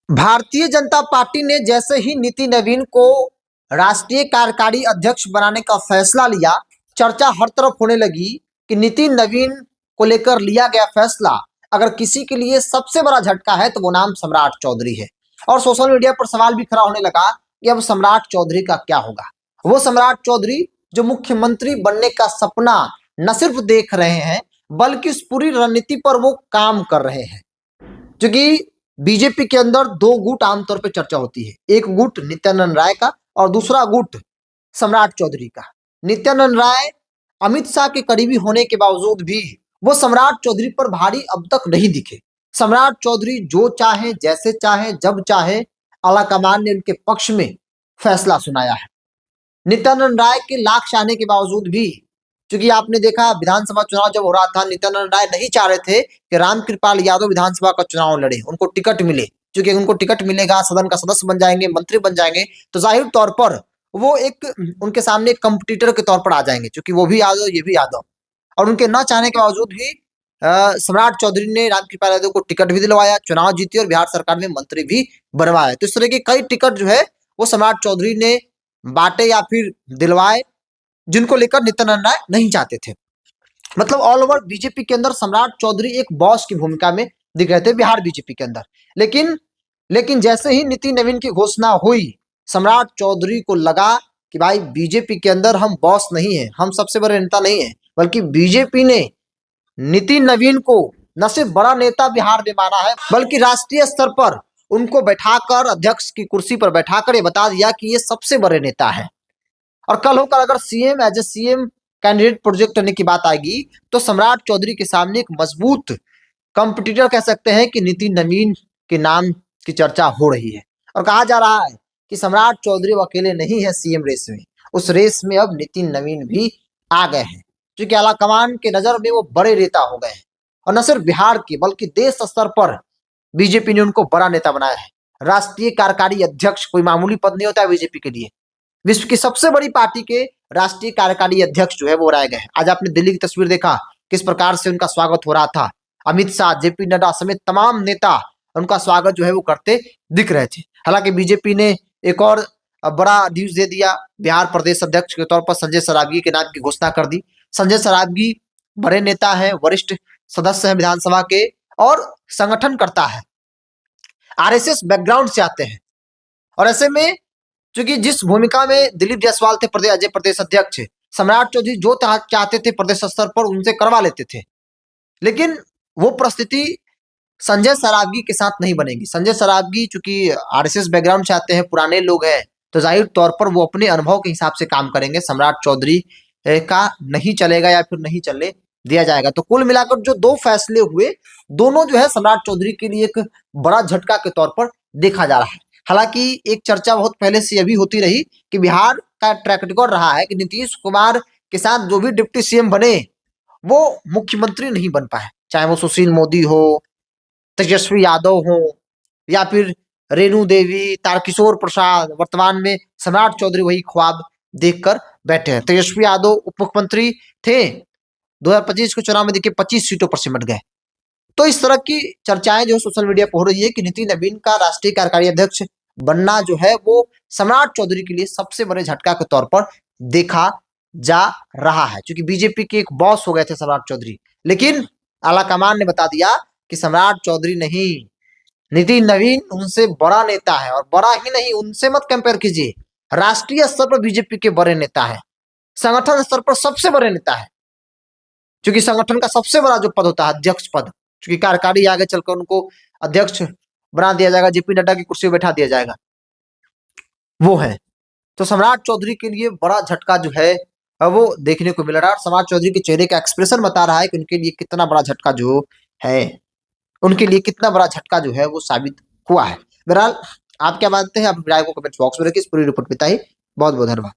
Bharatiya Janata party ने जैसे ही नीति नवीन को राष्ट्रीय कार्यकारी अध्यक्ष बनाने का फैसला लिया, चर्चा हर तरफ होने लगी कि नीति नवीन को लेकर लिया गया फैसला अगर किसी के लिए सबसे बड़ा झटका है तो वो नाम सम्राट चौधरी है। और सोशल मीडिया पर सवाल भी खड़ा होने लगा कि अब सम्राट चौधरी का क्या होगा। वो सम्राट चौधरी जो मुख्यमंत्री बनने का सपना न सिर्फ देख रहे हैं बल्कि उस पूरी रणनीति पर वो काम कर रहे हैं। क्योंकि बीजेपी के अंदर दो गुट आमतौर पर चर्चा होती है, एक गुट नित्यानंद राय का और दूसरा गुट सम्राट चौधरी का। नित्यानंद राय अमित शाह के करीबी होने के बावजूद भी वो सम्राट चौधरी पर भारी अब तक नहीं दिखे। सम्राट चौधरी जो चाहे, जैसे चाहे, जब चाहे आलाकमान ने उनके पक्ष में फैसला सुनाया है। नित्यानंद राय के लाख चाहने के बावजूद भी, क्योंकि आपने देखा विधानसभा चुनाव जब हो रहा था, नित्यानंद राय नहीं चाह रहे थे कि रामकृपाल यादव विधानसभा का चुनाव लड़े, उनको टिकट मिले। क्योंकि उनको टिकट मिलेगा, सदन का सदस्य बन जाएंगे, मंत्री बन जाएंगे, तो जाहिर तौर पर वो एक उनके सामने एक कंपटीटर के तौर पर आ जाएंगे, क्योंकि वो भी यादव, ये भी यादव। और उनके न चाहने के बावजूद भी सम्राट चौधरी ने रामकृपाल यादव को टिकट भी दिलवाया, चुनाव जीते और बिहार सरकार में मंत्री भी बनवाया। तो इस तरह के कई टिकट जो है वो सम्राट चौधरी ने बांटे या फिर दिलवाए, जिनको लेकर नित्यानंद राय नहीं चाहते थे। मतलब ऑल ओवर बीजेपी के अंदर सम्राट चौधरी एक बॉस की भूमिका में दिख रहे थे बिहार बीजेपी के अंदर। लेकिन जैसे ही नीति नवीन की घोषणा हुई, सम्राट चौधरी को लगा कि भाई बीजेपी के अंदर हम बॉस नहीं है, हम सबसे बड़े नेता नहीं है, बल्कि बीजेपी ने नीति नवीन को न सिर्फ बड़ा नेता बिहार में माना है बल्कि राष्ट्रीय स्तर पर उनको बैठाकर, अध्यक्ष की कुर्सी पर बैठाकर ये बता दिया कि ये सबसे बड़े नेता है। और कल होकर अगर CM as a CM candidate project करने की बात आएगी तो सम्राट चौधरी के सामने एक मजबूत कंपटीटर कह सकते हैं कि नीति नवीन के नाम की चर्चा हो रही है। और कहा जा रहा है कि सम्राट चौधरी अकेले नहीं है सीएम रेस में, उस रेस में अब नितिन नवीन भी आ गए हैं, क्योंकि आलाकमान के नजर में वो बड़े नेता हो गए हैं। और न सिर्फ बिहार के बल्कि देश स्तर पर बीजेपी ने उनको बड़ा नेता बनाया है। राष्ट्रीय कार्यकारी अध्यक्ष कोई मामूली पद नहीं होता है बीजेपी के लिए। विश्व की सबसे बड़ी पार्टी के राष्ट्रीय कार्यकारी अध्यक्ष जो है वो बनाए गए। आज आपने दिल्ली की तस्वीर देखा, किस प्रकार से उनका स्वागत हो रहा था। अमित शाह, जेपी नड्डा समेत तमाम नेता उनका स्वागत जो है वो करते दिख रहे थे। हालांकि बीजेपी ने एक और बड़ा न्यूज दे दिया, बिहार प्रदेश अध्यक्ष के तौर पर संजय सरावगी के नाम की घोषणा कर दी। संजय सरावगी बड़े नेता है, वरिष्ठ सदस्य है विधानसभा के और संगठन करता है, आरएसएस बैकग्राउंड से आते हैं। और ऐसे में क्योंकि जिस भूमिका में दिलीप जायसवाल थे प्रदेश अध्यक्ष, सम्राट चौधरी जो चाहते थे प्रदेश स्तर पर उनसे करवा लेते थे। लेकिन वो परिस्थिति संजय सरावगी के साथ नहीं बनेगी। संजय सरावगी चूंकि आरएसएस बैकग्राउंड से आते हैं, पुराने लोग हैं, तो जाहिर तौर पर वो अपने अनुभव के हिसाब से काम करेंगे। सम्राट चौधरी का नहीं चलेगा या फिर नहीं चलने दिया जाएगा। तो कुल मिलाकर जो दो फैसले हुए, दोनों जो है सम्राट चौधरी के लिए एक बड़ा झटका के तौर पर देखा जा रहा है। हालांकि एक चर्चा बहुत पहले से अभी होती रही कि बिहार का ट्रैक रिकॉर्ड रहा है कि नीतीश कुमार के साथ जो भी डिप्टी सीएम बने वो मुख्यमंत्री नहीं बन पाए, चाहे वो सुशील मोदी हो, तेजस्वी यादव हो या फिर रेणु देवी, तारकिशोर प्रसाद। वर्तमान में सम्राट चौधरी वही ख्वाब देखकर बैठे हैं। तेजस्वी यादव उप मुख्यमंत्री थे, 2025 के चुनाव में देखिए 25 सीटों पर सिमट गए। तो इस तरह की चर्चाएं जो सोशल मीडिया पर हो रही है कि नीति नवीन का राष्ट्रीय कार्यकारी अध्यक्ष बनना जो है वो सम्राट चौधरी के लिए सबसे बड़े झटका के तौर पर देखा जा रहा है, क्योंकि बीजेपी के एक बॉस हो गए थे सम्राट चौधरी। लेकिन आलाकमान ने बता दिया कि सम्राट चौधरी नहीं, नीति नवीन उनसे बड़ा नेता है। और बड़ा ही नहीं, उनसे मत कंपेयर कीजिए, राष्ट्रीय स्तर पर बीजेपी के बड़े नेता है, संगठन स्तर पर सबसे बड़े नेता है। क्योंकि संगठन का सबसे बड़ा जो पद होता है अध्यक्ष पद, क्योंकि कार्यकारी आगे चलकर उनको अध्यक्ष बना दिया जाएगा, जेपी नड्डा की कुर्सी पर बैठा दिया जाएगा, वो है। तो सम्राट चौधरी के लिए बड़ा झटका जो है वो देखने को मिल रहा है। और सम्राट चौधरी के चेहरे का एक्सप्रेशन बता रहा है कि उनके लिए कितना बड़ा झटका जो है, उनके लिए कितना बड़ा झटका जो है वो साबित हुआ है। बहरहाल आप क्या मानते हैं, आप राय को कमेंट बॉक्स में रखिए। इस पूरी रिपोर्ट में बहुत बहुत धन्यवाद।